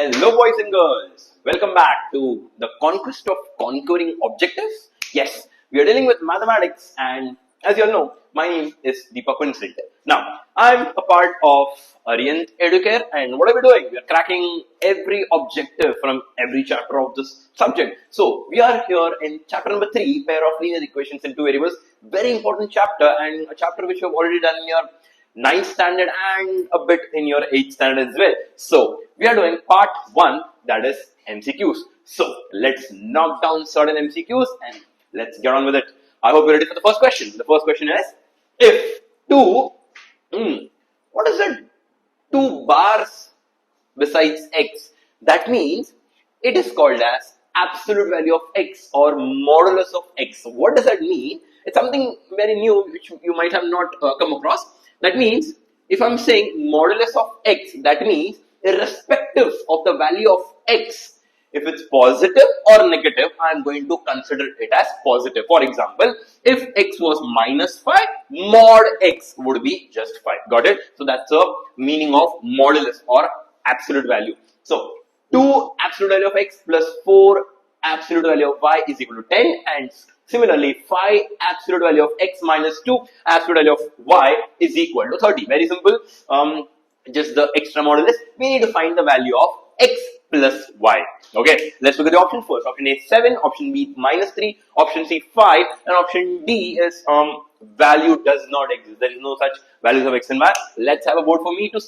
Hello boys and girls, welcome back to the conquest of conquering objectives. Yes, we are dealing with mathematics and as you all know, my name is Deepak Vincent. Now, I'm a part of Arient Educare and what are we doing? We are cracking every objective from every chapter of this subject. So, we are here in chapter number 3, pair of linear equations in two variables. Very important chapter and a chapter which you have already done in your 9th standard and a bit in your 8th standard as well. So, we are doing part 1, that is MCQs. So, let's knock down certain MCQs and let's get on with it. I hope you're ready for the first question. The first question is, if 2, what is it? 2 bars besides x. That means it is called as absolute value of x or modulus of x. What does that mean? It's something very new which you might have not come across. That means if I'm saying modulus of x, that means irrespective of the value of x, if it's positive or negative, I'm going to consider it as positive. For example, if x was minus 5, mod x would be just 5. Got it? So that's the meaning of modulus or absolute value. So 2 absolute value of x plus 4 absolute value of y is equal to 10, and similarly 5 absolute value of x minus 2 absolute value of y is equal to 30. Very simple. Just the extra modulus. We need to find the value of x plus y. Okay, let's look at the option first. Option A is 7, option B minus 3, option C 5, and option D is value does not exist. There is no such values of x and y. Let's have a board for me to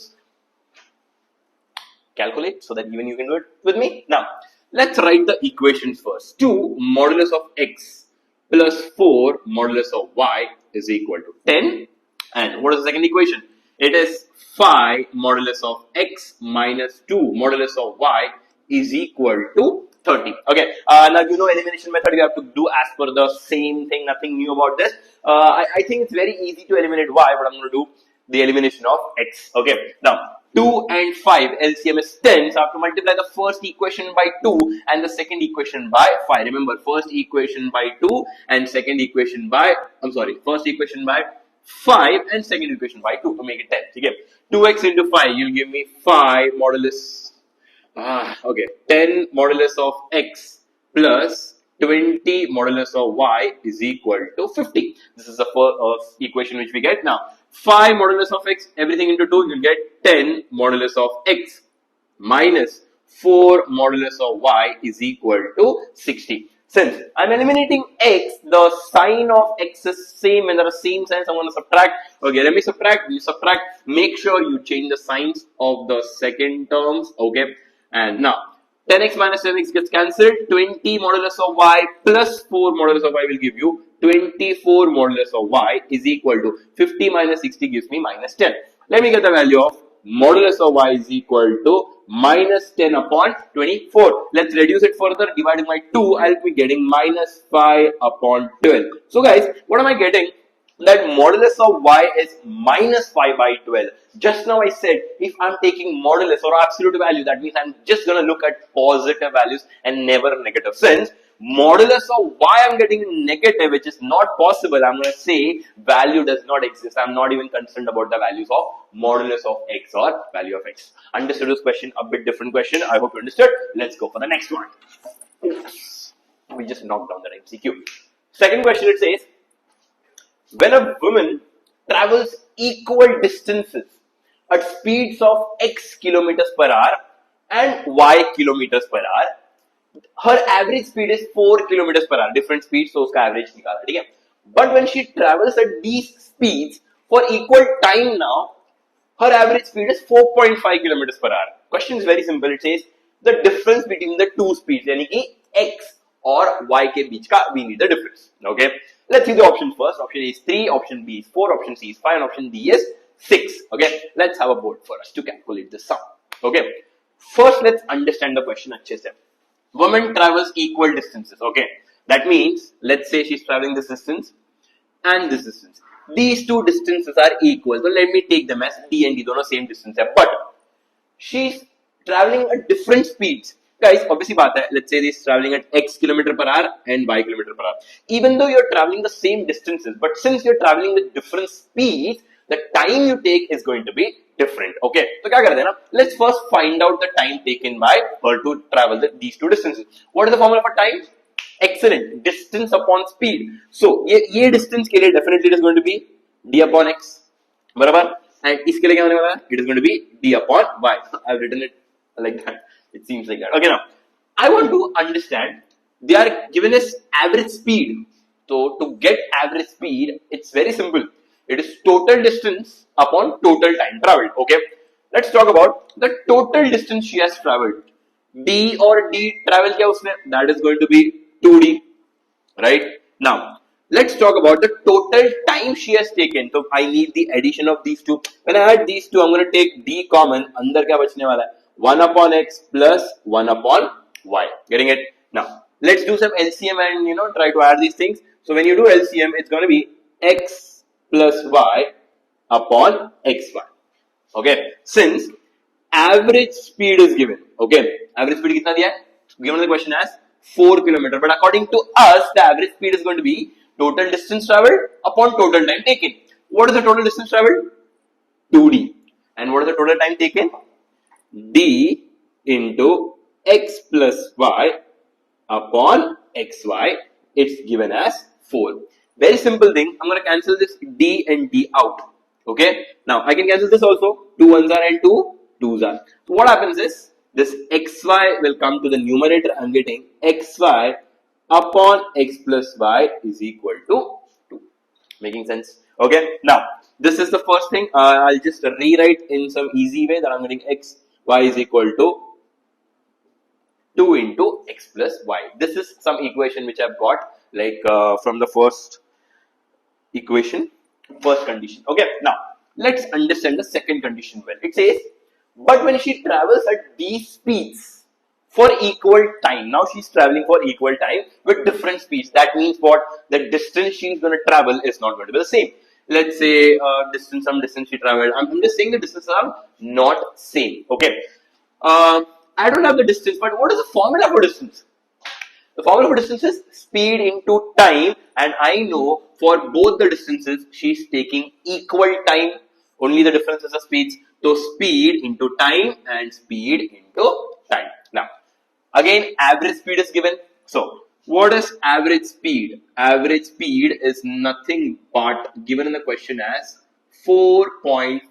calculate so that even you can do it with me. Now, let's write the equations first. 2 modulus of x plus 4 modulus of y is equal to 10. And what is the second equation? It is 5 modulus of x minus 2 modulus of y is equal to 30. Okay, now you know elimination method, you have to do as per the same thing, nothing new about this. I think it's very easy to eliminate y, but I'm going to do the elimination of x. Okay, now 2 and 5 LCM is 10, so I have to multiply the first equation by 2 and the second equation by 5. Remember, first equation by 2 and second equation by, first equation by 5 and second equation by 2 to make it 10. Okay, 2x into 5, you'll give me 5 modulus, 10 modulus of x plus 20 modulus of y is equal to 50. This is the first equation which we get. Now, 5 modulus of x, everything into 2, you'll get 10 modulus of x minus 4 modulus of y is equal to 60. Since I'm eliminating x, the sign of x is same and there are same signs, I'm going to subtract. Okay, let me subtract. You subtract. Make sure you change the signs of the second terms. Okay, and now 10x minus 10x gets cancelled. 20 modulus of y plus 4 modulus of y will give you 24 modulus of y is equal to 50 minus 60 gives me minus 10. Let me get the value of modulus of y is equal to minus 10 upon 24. Let's reduce it further. Dividing by 2, I'll be getting minus 5 upon 12. So guys, what am I getting? That modulus of y is minus 5 by 12. Just now I said if I'm taking modulus or absolute value, that means I'm just going to look at positive values and never negative. Since modulus of y I'm getting negative, which is not possible, I'm going to say value does not exist. I'm not even concerned about the values of modulus of x or value of x. Understood this question? A bit different question. I hope you understood. Let's go for the next one. We just knocked down that MCQ. Second question, it says, when a woman travels equal distances at speeds of x kilometers per hour and y kilometers per hour, her average speed is 4 kilometers per hour. Different speeds, so uska average nikala. Okay? But when she travels at these speeds for equal time now, her average speed is 4.5 kilometers per hour. Question is very simple. It says the difference between the two speeds, yani ki x or y ke beech ka, we need the difference. Okay? Let's see the options first. Option A is 3, option B is 4, option C is 5, and option D is 6. Okay? Let's have a board for us to calculate the sum. Okay? First, let's understand the question. Woman travels equal distances. Okay? That means, let's say she's traveling this distance and this distance. These two distances are equal. So let me take them as D and D. Dono same distance. But she's traveling at different speeds. Guys, obviously baat hai, let's say this is traveling at x kilometer per hour and y kilometer per hour. Even though you're traveling the same distances, but since you're traveling with different speeds, the time you take is going to be different. Okay, so क्या करते हैं ना? Let's first find out the time taken by her to travel these two distances. What is the formula for time? Excellent. Distance upon speed. So ये distance के लिए definitely it is going to be d upon x. बराबर? And इसके लिए क्या होने वाला है? It is going to be d upon y. I've written it like that. It seems like that. Okay, now I want to understand. They are given as average speed. So to get average speed, it's very simple. It is total distance upon total time traveled. Okay, let's talk about the total distance she has traveled. D or D travel क्या उसने? That is going to be 2D, right? Now let's talk about the total time she has taken. So I need the addition of these two. When I add these two, I'm going to take D common. अंदर क्या बचने वाला है? 1 upon x plus 1 upon y. Getting it? Now let's do some LCM and try to add these things. So when you do LCM, it's going to be x plus y upon xy. Okay, since average speed is given. Okay, average speed कितना दिया है? Given the question as 4 km. But according to us, the average speed is going to be total distance traveled upon total time taken. What is the total distance traveled? 2d. And what is the total time taken? d into x plus y upon xy. It's given as 4. Very simple thing. I'm going to cancel this d and d out. Okay. Now I can cancel this also. 2 ones are and 2 2s are. So what happens is this xy will come to the numerator. I'm getting xy upon x plus y is equal to 2. Making sense? Okay. Now this is the first thing. I'll just rewrite in some easy way that I'm getting xy is equal to 2 into x plus y. This is some equation which I've got like from the first equation, first condition. Okay, now let's understand the second condition well. It says, but when she travels at these speeds for equal time, now she's traveling for equal time with different speeds. That means what? The distance she's going to travel is not going to be the same. Let's say some distance she traveled. I'm just saying the distances are not same. Okay. I don't have the distance, but what is the formula for distance? The formula for distance is speed into time, and I know for both the distances she's taking equal time. Only the difference is the speeds. So speed into time and speed into time. Now, again, average speed is given. So, what is average speed? Average speed is nothing but given in the question as 4.5.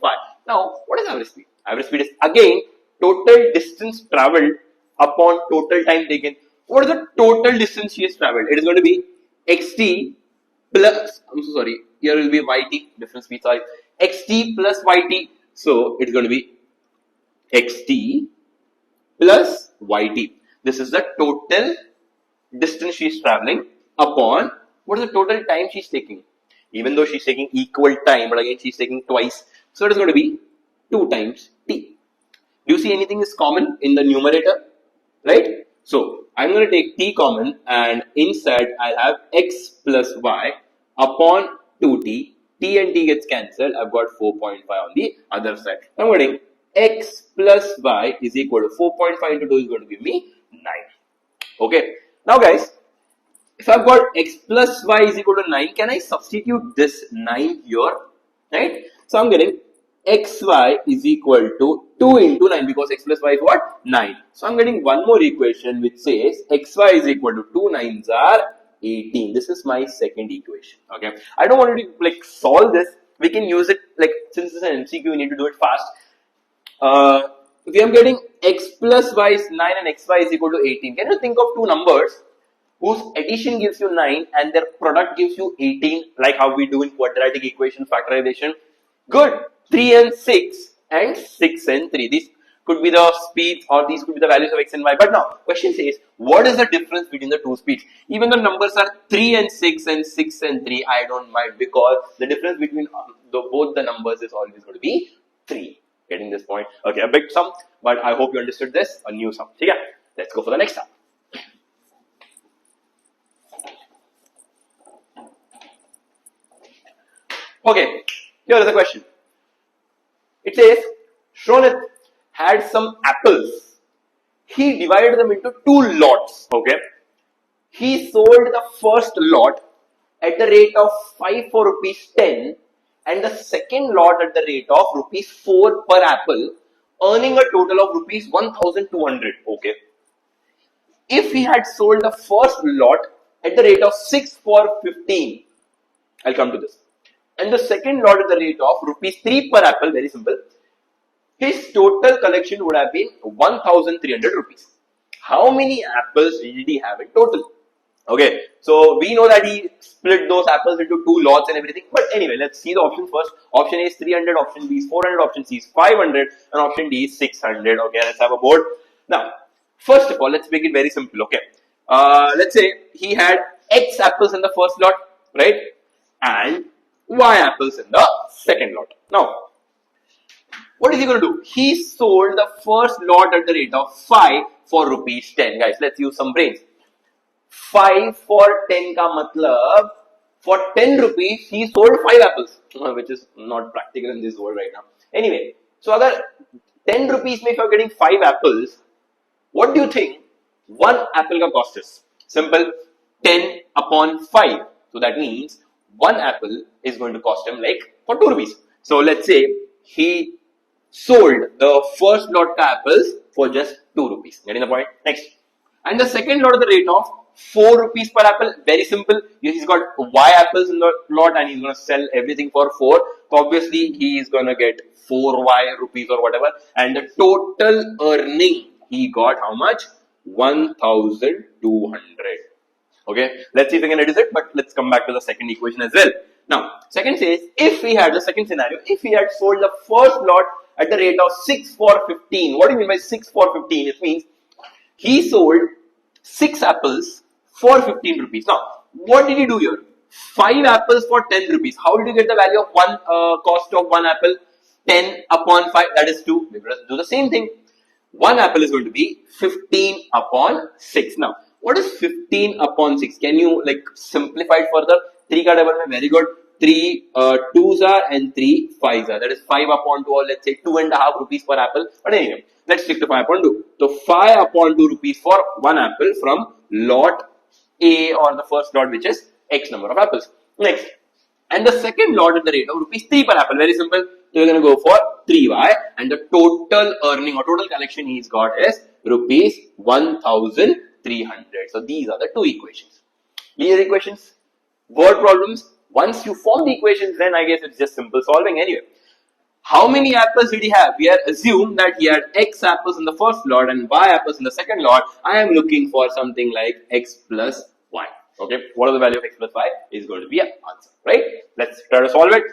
Now, what is average speed? Average speed is again total distance traveled upon total time taken. What is the total distance she has traveled? It is going to be xt plus, I'm so sorry, here will be yt, different speed, sorry, xt plus yt. So it's going to be xt plus yt. This is the total distance she is traveling upon what is the total time she is taking. Even though she is taking equal time, but again she is taking twice. So it is going to be 2 times t. Do you see anything is common in the numerator? Right? So I'm going to take t common, and inside I'll have x plus y upon 2t. T and t gets cancelled. I've got 4.5 on the other side. I'm getting x plus y is equal to 4.5 into 2 is going to give me 9. Okay. Now guys, if I've got x plus y is equal to 9, can I substitute this 9 here? Right? So I'm getting xy is equal to 2 into 9 because x plus y is what? 9. So I'm getting one more equation which says xy is equal to 2 9s are 18. This is my second equation. Okay. I don't want to like solve this. We can use it like since this is an MCQ, we need to do it fast. If I'm getting x plus y is 9 and xy is equal to 18. Can you think of two numbers whose addition gives you 9 and their product gives you 18, like how we do in quadratic equation factorization? Good. 3 and 6 and 6 and 3. These could be the speeds or these could be the values of x and y. But now, question says, what is the difference between the two speeds? Even the numbers are 3 and 6 and 6 and 3, I don't mind because the difference between both the numbers is always going to be 3. Getting this point? Okay, a big sum, but I hope you understood this. A new sum. Okay, let's go for the next sum. Okay, here is the question. It says, Shronit had some apples. He divided them into 2 lots. Okay. He sold the first lot at the rate of 5 for rupees 10 and the second lot at the rate of rupees 4 per apple, earning a total of rupees 1200. Okay. If he had sold the first lot at the rate of 6 for 15, I'll come to this, and the second lot at the rate of rupees 3 per apple, very simple, his total collection would have been 1300 rupees. How many apples did he have in total? Okay, so we know that he split those apples into two lots and everything. But anyway, let's see the options first. Option A is 300, option B is 400, option C is 500, and option D is 600. Okay, let's have a board. Now, first of all, let's make it very simple. Okay, let's say he had X apples in the first lot, right? And Y apples in the second lot. Now, what is he going to do? He sold the first lot at the rate of 5 for rupees 10. Guys, let's use some brains. 5 for 10 ka matlab, for 10 rupees he sold 5 apples, which is not practical in this world right now. Anyway, so agar 10 rupees if you are getting 5 apples, what do you think 1 apple ka cost is? Simple, 10 upon 5. So that means 1 apple is going to cost him like for 2 rupees. So let's say he sold the first lot of apples for just 2 rupees. Getting the point? Next. And the second lot at the rate of 4 rupees per apple. Very simple. He's got Y apples in the lot and he's going to sell everything for 4. So obviously he is going to get 4Y rupees or whatever. And the total earning he got how much? 1200. Okay. Let's see if we can reduce it. But let's come back to the second equation as well. Now, second says, if we had the second scenario, if he had sold the first lot at the rate of 6 for 15. What do you mean by 6 for 15? It means he sold 6 apples for 15 rupees. Now, what did he do here? 5 apples for 10 rupees. How did you get the value of one cost of 1 apple? 10 upon 5, that is 2. We will do the same thing. 1 apple is going to be 15 upon 6. Now, what is 15 upon 6? Can you like simplify it further? 3 ka double mein, very good. 3 2s are and 3 5s are. That is 5 upon 2 or let's say 2.5 rupees per apple. But anyway, let's stick to 5 upon 2. So 5 upon 2 rupees for 1 apple from lot A or the first lot which is X number of apples. Next. And the second lot at the rate of rupees 3 per apple. Very simple. So we're going to go for 3Y and the total earning or total collection he's got is rupees 1300. So these are the two equations. Linear equations, word problems. Once you form the equations, then I guess it's just simple solving anyway. How many apples did he have? We are assumed that he had X apples in the first lot and Y apples in the second lot. I am looking for something like X plus Y. Okay, what is the value of X plus Y? Is going to be an answer, right? Let's try to solve it.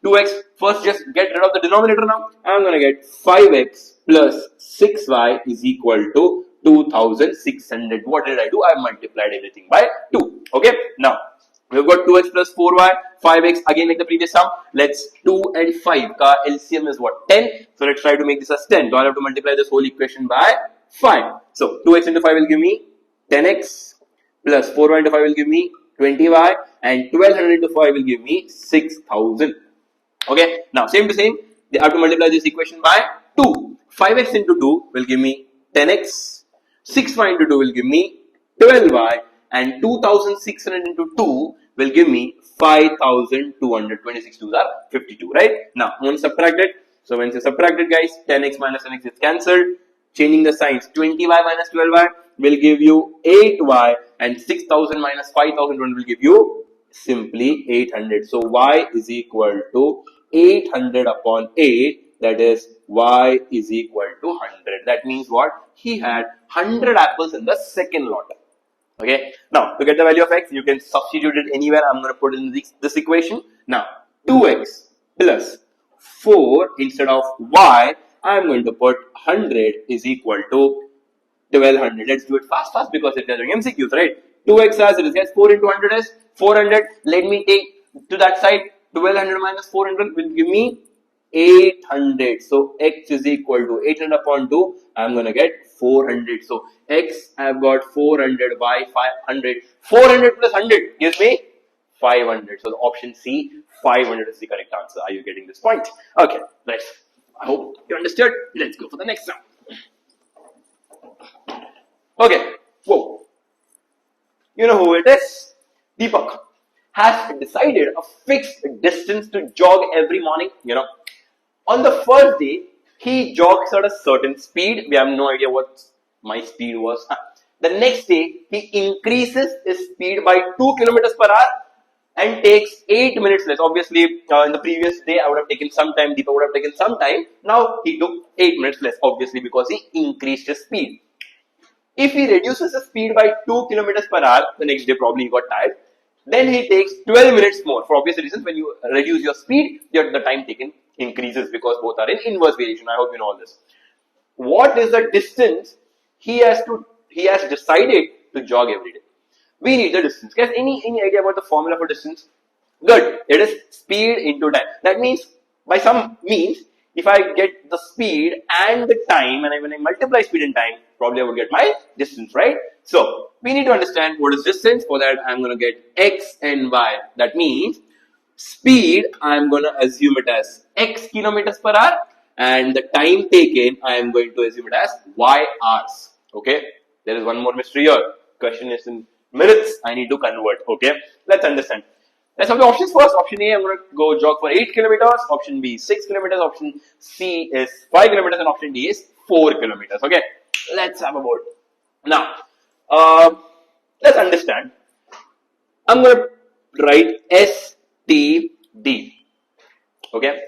2X, first just get rid of the denominator now. I'm going to get 5X plus 6Y is equal to 2600. What did I do? I multiplied everything by 2. Okay, now we've got 2x plus 4y, 5x, again like the previous sum. Let's 2 and 5 ka LCM is what? 10. So let's try to make this as 10. So I'll have to multiply this whole equation by 5. So 2x into 5 will give me 10x plus 4y into 5 will give me 20y and 1200 into 5 will give me 6000. Okay, now same to same, they have to multiply this equation by 2. 5x into 2 will give me 10x, 6y into 2 will give me 12y and 2600 into 2 will give me 5200. 26 2s are 52, right? Now, I'm going to subtract it. So, when you subtract it, guys, 10x minus 10x is cancelled. Changing the signs, 20y minus 12y will give you 8y and 6000 minus 5000 will give you simply 800. So, y is equal to 800 upon 8. That is, y is equal to 100. That means what? He had 100 apples in the second lot. Okay, now to get the value of x, you can substitute it anywhere. I'm going to put in this equation. Now, 2x plus 4 instead of y, I'm going to put 100 is equal to 1200. Let's do it fast because if you're doing MCQs, right? 2x as it is, guys, 4 into 100 is 400. Let me take to that side 1200 minus 400 will give me 800. So x is equal to 800 upon 2. I'm going to get 400. So x, I've got 400 by 500. 400 plus 100 gives me 500. So the option C, 500 is the correct answer. Are you getting this point? Okay, let's. I hope you understood. Let's go for the next round. Okay. Whoa. You know who it is? Deepak. has decided a fixed distance to jog every morning. On the first day, he jogs at a certain speed. We have no idea what my speed was. The next day, he increases his speed by 2 kilometers per hour and takes 8 minutes less. Obviously, in the previous day, I would have taken some time, Deepa would have taken some time. Now, he took 8 minutes less, obviously, because he increased his speed. If he reduces the speed by 2 kilometers per hour, the next day probably he got tired, then he takes 12 minutes more. For obvious reasons, when you reduce your speed, the time taken increases because both are in inverse variation. I hope you know all this. What is the distance he has decided to jog every day? We need the distance. Guys, any idea about the formula for distance? Good. It is speed into time. That means, by some means, if I get the speed and the time, and when I multiply speed and time, probably I would get my distance, right? So, we need to understand what is distance. For that, I'm going to get x and y. That means, speed, I'm going to assume it as x kilometers per hour, and the time taken, I am going to assume it as y hours. Okay? There is one more mystery here. Question is in minutes. I need to convert. Okay? Let's understand. Let's have the options first. Option A, I'm going to go jog for 8 kilometers. Option B, 6 kilometers. Option C is 5 kilometers. And option D is 4 kilometers. Okay? Let's have a vote. Now, let's understand. I'm going to write STD. Okay?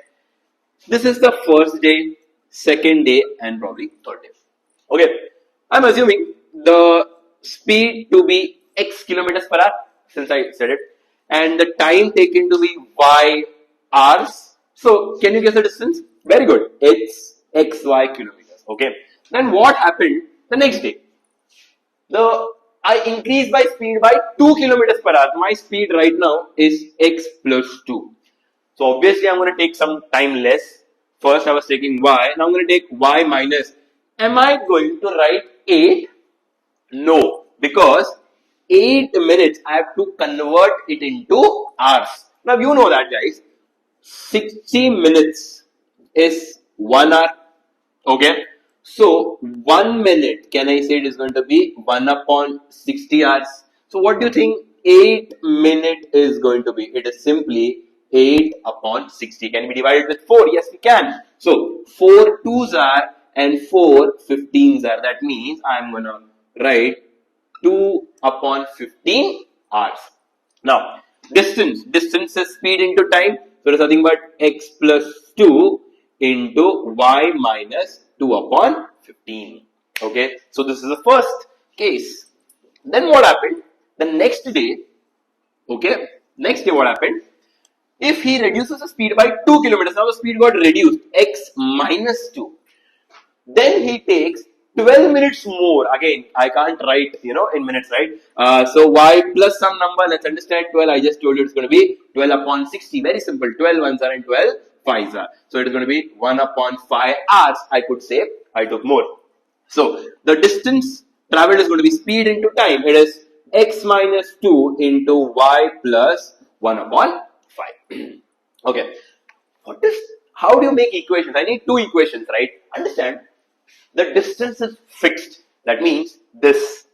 This is the first day, second day, and probably third day. Okay? I'm assuming the speed to be x kilometers per hour, since I said it, and the time taken to be y hours. So, can you guess the distance? Very good. It's xy kilometers. Okay. Then what happened the next day? I increased my speed by 2 kilometers per hour. My speed right now is x plus 2. So, obviously, I'm going to take some time less. First, I was taking y. Now, I'm going to take y minus. Am I going to write 8? No. Because 8 minutes, I have to convert it into hours. Now, you know that, guys. 60 minutes is 1 hour. Okay. So, 1 minute, can I say it is going to be 1 upon 60 hours? So, what do you think 8 minute is going to be? It is simply 8 upon 60. Can we divide it with 4? Yes, we can. So, 4 2s are and 4 15s are. That means I am going to write 2 upon 15 hours. Now, distance is speed into time. So, it is nothing but x plus 2 into y minus 2 upon 15. Okay. So, this is the first case. Then what happened? The next day, okay, what happened? If he reduces the speed by 2 kilometers, now the speed got reduced, x minus 2. Then he takes 12 minutes more. Again, I can't write, in minutes, right? So, y plus some number, let's understand 12. I just told you it's going to be 12 upon 60. Very simple. 12 ones are and 12 5s are. So, it is going to be 1 upon 5 hours. I could say I took more. So, the distance traveled is going to be speed into time. It is x minus 2 into y plus 1 upon 5. Okay. How do you make equations? I need 2 equations, right? Understand? The distance is fixed. That means this,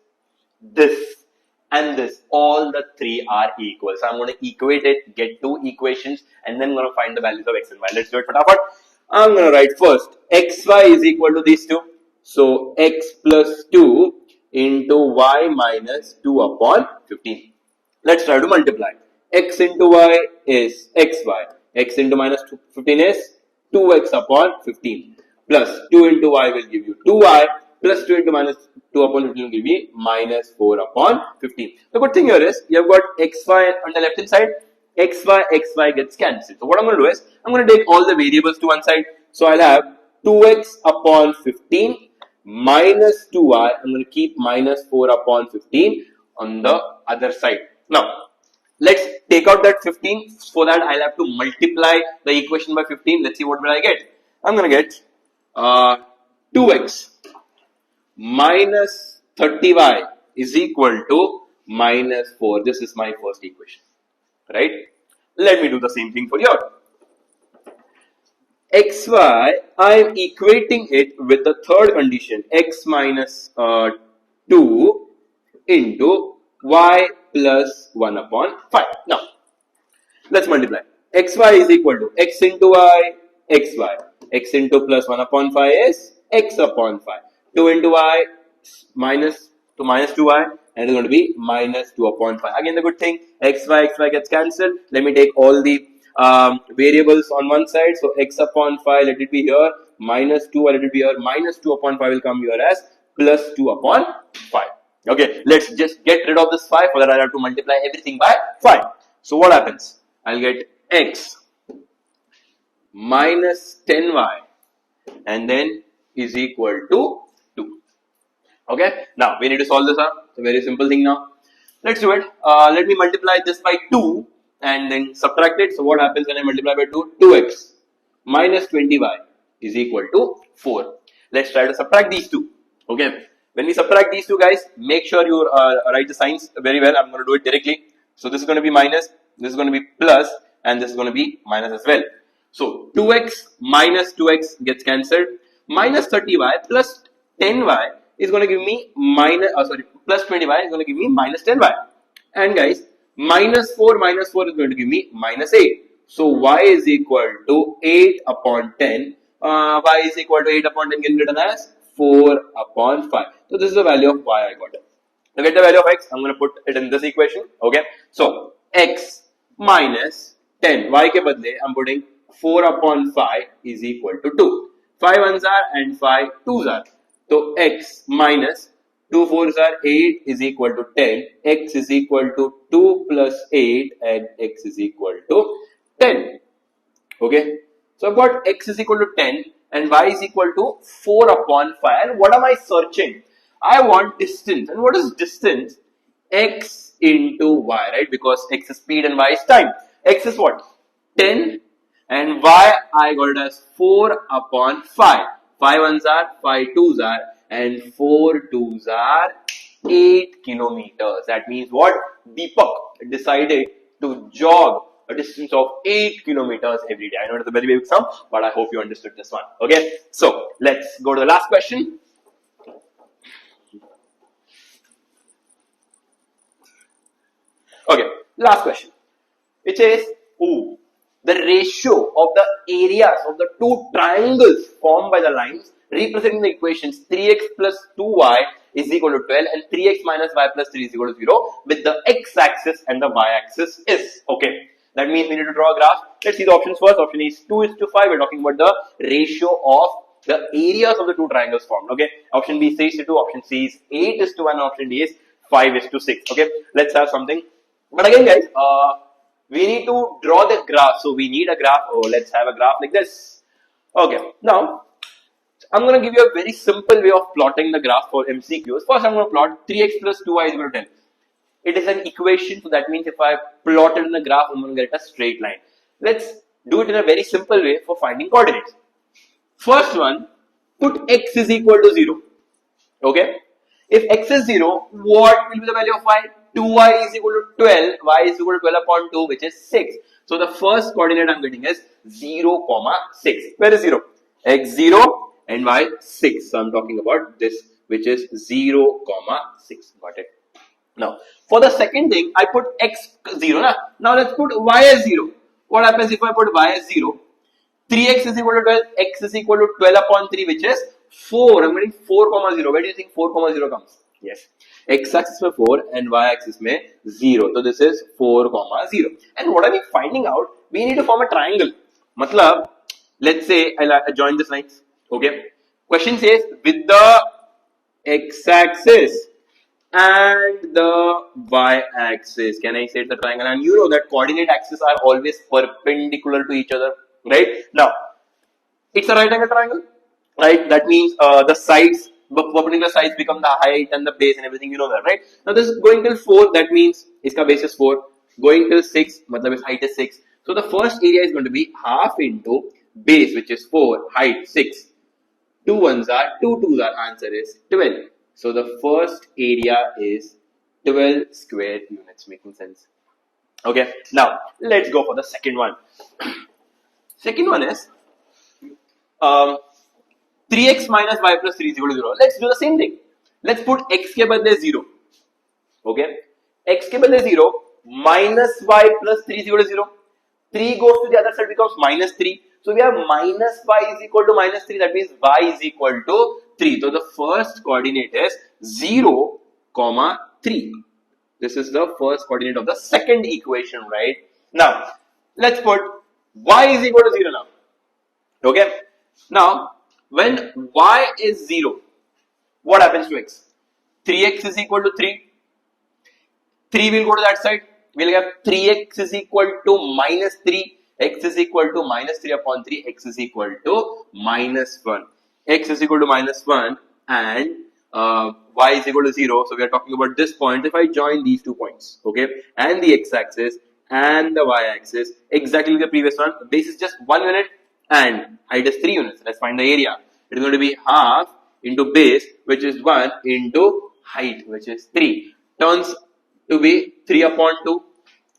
and this. All the 3 are equal. So I'm going to equate it, get 2 equations, and then I'm going to find the values of x and y. Let's do it fatafat. I'm going to write first xy is equal to these two. So x plus 2 into y minus 2 upon 15. Let's try to multiply. X into y is xy. X into minus 15 is 2x upon 15. Plus 2 into y will give you 2y. Plus 2 into minus 2 upon 15 will give me minus 4 upon 15. The good thing here is you have got xy on the left hand side. Xy gets cancelled. So what I'm going to do is I'm going to take all the variables to one side. So I'll have 2x upon 15 minus 2y. I'm going to keep minus 4 upon 15 on the other side. Now, let's take out that 15. For that, I'll have to multiply the equation by 15. Let's see what will I get. I'm going to get 2x minus 30y is equal to minus 4. This is my first equation. Right? Let me do the same thing for you. xy, I am equating it with the third condition. X minus 2 into y plus 1 upon 5. Now, Let's multiply. Xy is equal to x into y, xy. X into plus 1 upon 5 is x upon 5. 2 into y minus to minus 2y, and it's going to be minus 2 upon 5. Again, the good thing, xy gets cancelled. Let me take all the variables on one side. So x upon 5, let it be here, minus 2, let it be here, minus 2 upon 5 will come here as plus 2 upon 5. Okay, let's just get rid of this 5 for that I have to multiply everything by 5. So what happens? I'll get x minus 10y and then is equal to 2. Okay, now we need to solve this up. It's a very simple thing now. Let's do it. Let me multiply this by 2 and then subtract it. So what happens when I multiply by 2? 2x minus 20y is equal to 4. Let's try to subtract these two. Okay, when we subtract these two, guys, make sure you write the signs very well. I'm going to do it directly. So this is going to be minus, this is going to be plus, and this is going to be minus as well. So 2x minus 2x gets cancelled. Minus 30y plus 10y is going to give me plus 20y is going to give me minus 10y. And guys, minus 4 is going to give me minus 8. So y is equal to 8 upon 10. Y is equal to 8 upon 10 can be written as 4 upon 5. So this is the value of y I got. To get the value of x, I'm going to put it in this equation. Okay. So x minus 10. Y ke badle, I'm putting 4 upon 5 is equal to 2. 5 ones are and 5 twos are. So x minus 2 4s are 8 is equal to 10. X is equal to 2 plus 8 and x is equal to 10. Okay. So I've got x is equal to 10 and y is equal to 4 upon 5. And what am I searching? I want distance. And what is distance? X into y, right? Because x is speed and y is time. X is what? 10 and y I got it as 4 upon 5. 5 ones are, 5 twos are, and 4 twos are 8 kilometers. That means what? Deepak decided to jog a distance of 8 kilometers every day. I know it's a very big sum, but I hope you understood this one. Okay, so let's go to the last question. Okay, last question, which is the ratio of the areas of the two triangles formed by the lines representing the equations 3x plus 2y is equal to 12 and 3x minus y plus 3 is equal to 0 with the x-axis and the y-axis is. Okay, that means we need to draw a graph. Let's see the options first. Option is 2:5. We're talking about the ratio of the areas of the two triangles formed. Okay, option B is 6:2, option C is 8:1, option D is 5:6. Okay, let's have something. But again, guys, we need to draw the graph. So we need a graph. Oh, let's have a graph like this. Okay, now I'm going to give you a very simple way of plotting the graph for MCQs. First, I'm going to plot 3x plus 2y is equal to 10. It is an equation, so that means if I plot it in the graph, I'm going to get a straight line. Let's do it in a very simple way for finding coordinates. First one, put x is equal to 0. Okay, if x is 0, what will be the value of y? 2y is equal to 12, y is equal to 12 upon 2, which is 6. So the first coordinate I'm getting is 0, 6. Where is 0? X 0 and y 6. So I'm talking about this, which is 0, 6. Got it. Now, for the second thing, I put x 0. Now let's put y as 0. What happens if I put y as 0? 3x is equal to 12, x is equal to 12 upon 3, which is 4. I'm getting 4, 0. Where do you think 4, 0 comes? Yes. X-axis में 4 and y-axis में 0. So this is 4, 0. And what are we finding out? We need to form a triangle. Matlab, let's say I'll join this lines. Okay. Question says with the x-axis and the y-axis. Can I say it's a triangle? And you know that coordinate axes are always perpendicular to each other, right? Now, it's a right angle triangle, right? That means the sides, perpendicular sides become the height and the base and everything. You know that, right? Now this is going till 4. That means iska base is 4. Going till 6, matlab its height is 6. So the first area is going to be half into base, which is 4, height 6. 2 ones are, 2 twos are. Answer is 12. So the first area is 12 square units. Making sense? Okay. Now let's go for the second one. Second one is 3x minus y plus 3 is equal to 0. Let's do the same thing. Let's put x ke badle 0. Okay. X ke badle 0 minus y plus 3 is equal to 0. 3 goes to the other side, becomes minus 3. So we have minus y is equal to minus 3. That means y is equal to 3. So the first coordinate is 0, comma 3. This is the first coordinate of the second equation, right? Now, let's put y is equal to 0 now. Okay? Now, when y is 0, what happens to x? 3x is equal to 3. 3 will go to that side. We'll have 3x is equal to minus 3. X is equal to minus 3 upon 3. X is equal to minus 1. X is equal to minus 1 and y is equal to 0. So we are talking about this point. If I join these 2 points, okay, and the x-axis and the y-axis, exactly like the previous one, the base is just 1 unit and height is 3 units. Let's find the area. It is going to be half into base, which is 1, into height, which is 3. Turns to be 3 upon 2.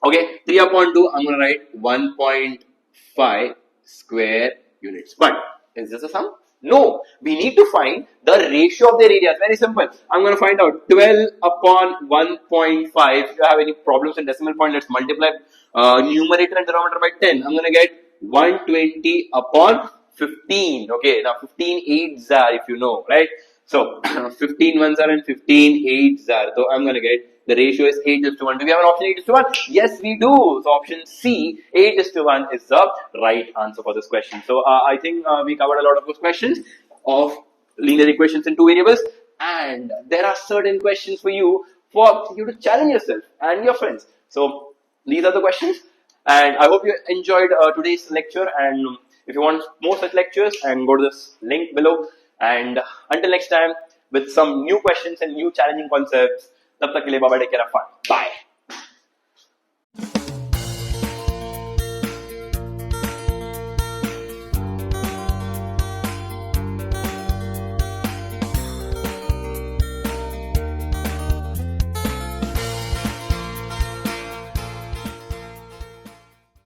Okay, 3 upon 2, I'm going to write 1.5 square units. But is this a sum? No, we need to find the ratio of their areas. Very simple. I'm going to find out 12 upon 1.5. If you have any problems in decimal point, let's multiply numerator and denominator by 10. I'm going to get 120 upon 15. Okay, now 15 eights are, if you know, right? So 15 ones are and 15 eights are. So I'm going to get the ratio is 8:1. Do we have an option 8:1? Yes, we do. So option C, 8:1 is the right answer for this question. So I think we covered a lot of those questions of linear equations in 2 variables. And there are certain questions for you to challenge yourself and your friends. So these are the questions. And I hope you enjoyed today's lecture. And if you want more such lectures, and go to this link below. And until next time, with some new questions and new challenging concepts. तब तक के लिए bye bye, take care, have fun, bye.